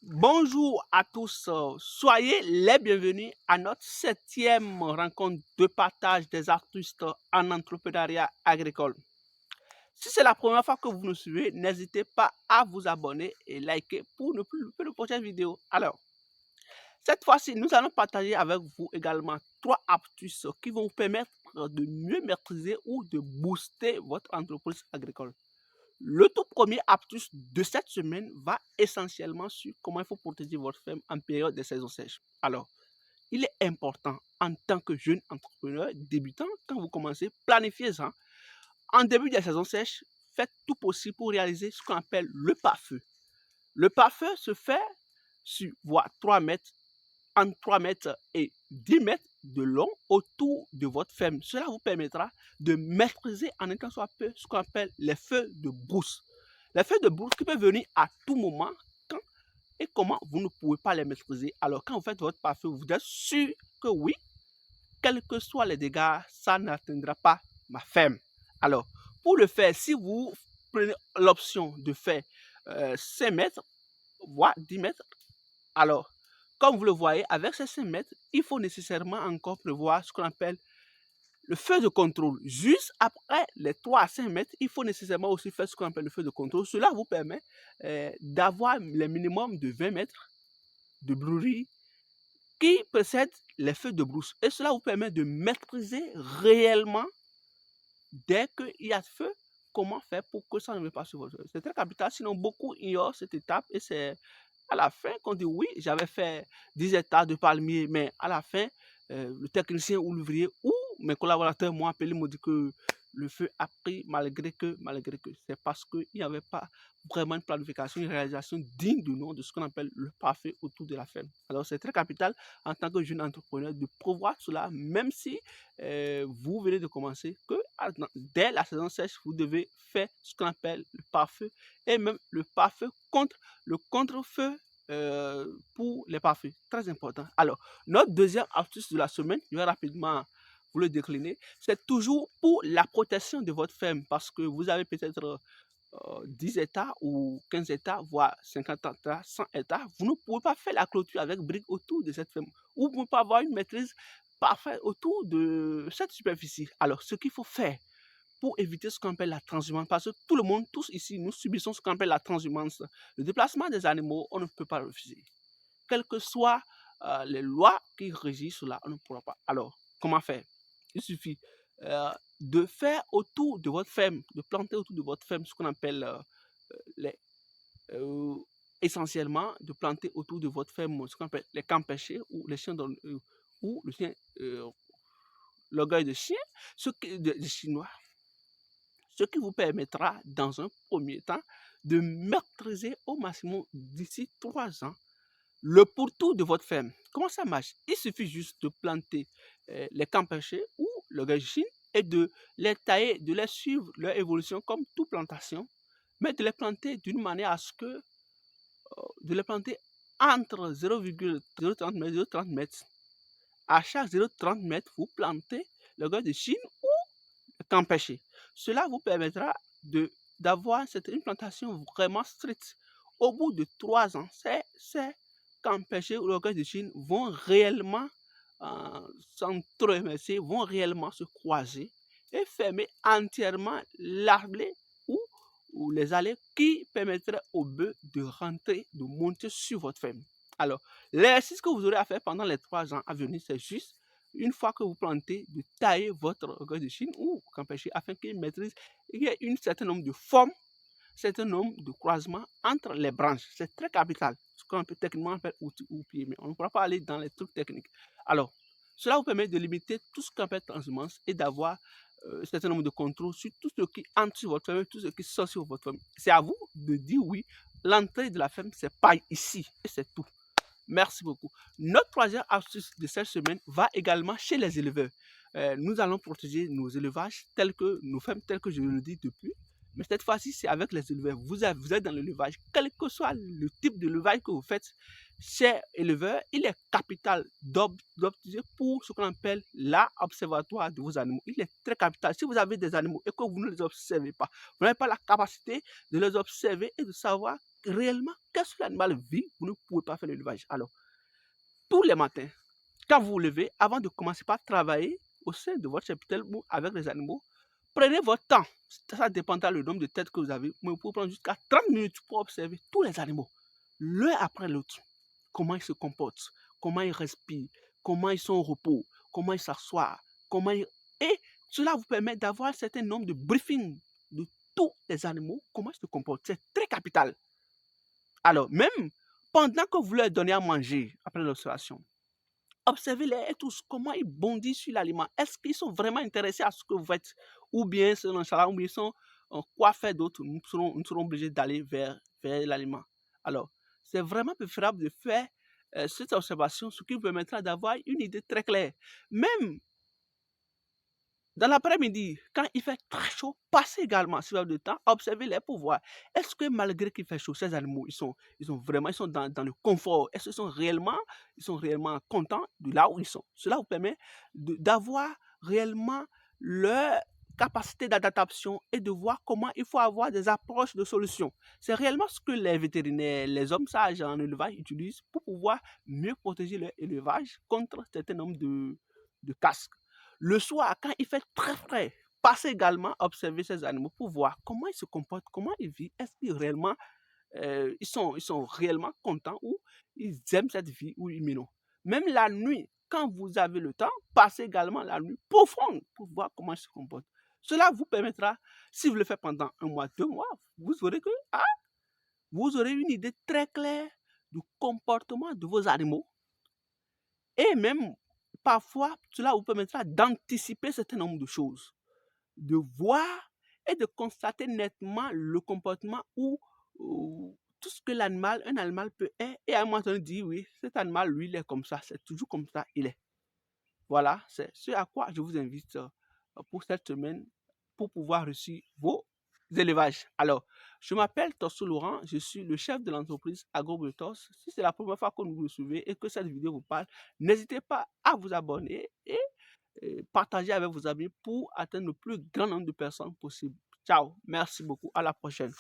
Bonjour à tous, soyez les bienvenus à notre 7e rencontre de partage des artistes en entrepreneuriat agricole. Si c'est la première fois que vous nous suivez, n'hésitez pas à vous abonner et liker pour ne plus louper de prochaines vidéos. Alors, cette fois-ci, nous allons partager avec vous également 3 astuces qui vont vous permettre de mieux maîtriser ou de booster votre entreprise agricole. Le tout premier astuce de cette semaine va essentiellement sur comment il faut protéger votre ferme en période de saison sèche. Alors, il est important en tant que jeune entrepreneur débutant, quand vous commencez, planifiez-en. En début de la saison sèche, faites tout possible pour réaliser ce qu'on appelle le pare-feu. Le pare-feu se fait sur voire 3 mètres, entre 3 mètres et 10 mètres de long autour de votre ferme. Cela vous permettra de maîtriser en étant soit peu ce qu'on appelle les feux de brousse. Les feux de brousse qui peuvent venir à tout moment, quand et comment vous ne pouvez pas les maîtriser. Alors quand vous faites votre pare-feu, vous êtes sûr que oui, quels que soient les dégâts, ça n'atteindra pas ma ferme. Alors, pour le faire, si vous prenez l'option de faire 5 mètres, voire 10 mètres, alors, comme vous le voyez, avec ces 5 mètres, il faut nécessairement encore prévoir ce qu'on appelle le feu de contrôle. Juste après les 3 à 5 mètres, il faut nécessairement aussi faire ce qu'on appelle le feu de contrôle. Cela vous permet d'avoir le minimum de 20 mètres de bruerie qui précède les feux de brousse. Et cela vous permet de maîtriser réellement, dès qu'il y a feu, comment faire pour que ça ne me passe sur votre feu. C'est très capital, sinon beaucoup ignorent cette étape et c'est à la fin qu'on dit oui, j'avais fait 10 hectares de palmiers, mais à la fin, le technicien ou l'ouvrier ou mes collaborateurs m'ont appelé, m'ont dit que le feu a pris malgré que. C'est parce qu'il n'y avait pas vraiment une planification, une réalisation digne du nom de ce qu'on appelle le parfait autour de la ferme. Alors c'est très capital en tant que jeune entrepreneur de prévoir cela, même si vous venez de commencer, que dès la saison sèche, vous devez faire ce qu'on appelle le pare-feu et même le pare-feu contre le contre-feu pour les pare-feux. Très important. Alors, notre deuxième astuce de la semaine, je vais rapidement vous le décliner, c'est toujours pour la protection de votre ferme parce que vous avez peut-être 10 hectares ou 15 hectares, voire 50 hectares, 100 hectares. Vous ne pouvez pas faire la clôture avec briques autour de cette ferme ou vous ne pouvez pas avoir une maîtrise parfaite autour de cette superficie. Alors, ce qu'il faut faire pour éviter ce qu'on appelle la transhumance, parce que tout le monde, tous ici, nous subissons ce qu'on appelle la transhumance. Le déplacement des animaux, on ne peut pas le refuser. Quelles que soient les lois qui régissent cela, on ne pourra pas. Alors, comment faire? Il suffit de faire autour de votre ferme, de planter autour de votre ferme ce qu'on appelle les, euh, essentiellement de planter autour de votre ferme ce qu'on appelle les camps pêchés ou les chiens ou le chien, l'orgueil de chien, de chinois, ce qui vous permettra dans un premier temps de maîtriser au maximum d'ici 3 ans le pourtour de votre ferme. Comment ça marche? Il suffit juste de planter les camps pêchés ou le gâchis et de les tailler, de les suivre leur évolution comme toute plantation, mais de les planter d'une manière à ce que, de les planter entre 0,030 mètres et 0,30 mètres. À chaque 0,30 mètres, vous plantez le gars de Chine ou le camp pêché. Cela vous permettra d'avoir une plantation vraiment stricte. Au bout de 3 ans, ces camps pêchés ou le gars de Chine vont réellement s'entremercer, vont réellement se croiser et fermer entièrement l'arblé ou les allées qui permettraient aux bœufs de rentrer, de monter sur votre ferme. Alors, l'exercice que vous aurez à faire pendant les 3 ans à venir, c'est juste, une fois que vous plantez, de tailler votre orgueil de Chine ou campécher afin qu'il maîtrise, il y a un certain nombre de formes, un certain nombre de croisements entre les branches. C'est très capital, ce qu'on peut techniquement appeler outil ou pied, mais on ne pourra pas aller dans les trucs techniques. Alors, cela vous permet de limiter tout ce qu'on appelle transhumance et d'avoir un certain nombre de contrôles sur tout ce qui entre sur votre ferme, tout ce qui sort sur votre ferme. C'est à vous de dire oui, l'entrée de la ferme, c'est pas ici, et c'est tout. Merci beaucoup. Notre troisième astuce de cette semaine va également chez les éleveurs. Nous allons protéger nos élevages tels que nos fermes, tels que je le dis depuis. Mais cette fois-ci, c'est avec les éleveurs. Vous êtes dans l'élevage. Quel que soit le type d'élevage que vous faites chez éleveurs, il est capital d'optimiser pour ce qu'on appelle l'observatoire de vos animaux. Il est très capital. Si vous avez des animaux et que vous ne les observez pas, vous n'avez pas la capacité de les observer et de savoir réellement qu'est-ce que l'animal vit, vous ne pouvez pas faire l'élevage. Alors, tous les matins, quand vous vous levez, avant de commencer par travailler au sein de votre cheptel ou avec les animaux, prenez votre temps. Ça dépendra du nombre de têtes que vous avez, mais vous pouvez prendre jusqu'à 30 minutes pour observer tous les animaux, l'un après l'autre. Comment ils se comportent, comment ils respirent, comment ils sont au repos, comment ils s'assoient, comment ils... Et cela vous permet d'avoir un certain nombre de briefings de tous les animaux, comment ils se comportent. C'est très capital. Alors, même pendant que vous leur donnez à manger après l'observation, observez-les tous, comment ils bondissent sur l'aliment. Est-ce qu'ils sont vraiment intéressés à ce que vous faites? Ou bien c'est nonchalant, ou bien ils sont quoi faire d'autre? Nous serons obligés d'aller vers l'aliment. Alors, c'est vraiment préférable de faire cette observation, ce qui vous permettra d'avoir une idée très claire. Même dans l'après-midi, quand il fait très chaud, passez également, si vous avez le temps, observez-les pour voir. Est-ce que malgré qu'il fait chaud, ces animaux, ils sont dans le confort? Est-ce qu'ils sont réellement contents de là où ils sont? Cela vous permet d'avoir réellement leur capacité d'adaptation et de voir comment il faut avoir des approches de solutions. C'est réellement ce que les vétérinaires, les hommes sages en élevage utilisent pour pouvoir mieux protéger leur élevage contre un certain nombre de casques. Le soir, quand il fait très frais, passez également à observer ces animaux pour voir comment ils se comportent, comment ils vivent, est-ce qu'ils réellement, ils sont réellement contents ou ils aiment cette vie ou non. Même la nuit, quand vous avez le temps, passez également la nuit profonde pour voir comment ils se comportent. Cela vous permettra, si vous le faites pendant 1 mois, 2 mois, vous aurez une idée très claire du comportement de vos animaux et même parfois, cela vous permettra d'anticiper un certain nombre de choses, de voir et de constater nettement le comportement ou tout ce que un animal peut être, et à un moment donné dire oui, cet animal, lui, il est comme ça, c'est toujours comme ça, il est. Voilà, c'est ce à quoi je vous invite pour cette semaine pour pouvoir réussir vos élevages. Alors, je m'appelle Tosso Laurent, je suis le chef de l'entreprise AgroBiotos. Si c'est la première fois que vous me suivez et que cette vidéo vous parle, n'hésitez pas à vous abonner et partager avec vos amis pour atteindre le plus grand nombre de personnes possible. Ciao, merci beaucoup, à la prochaine.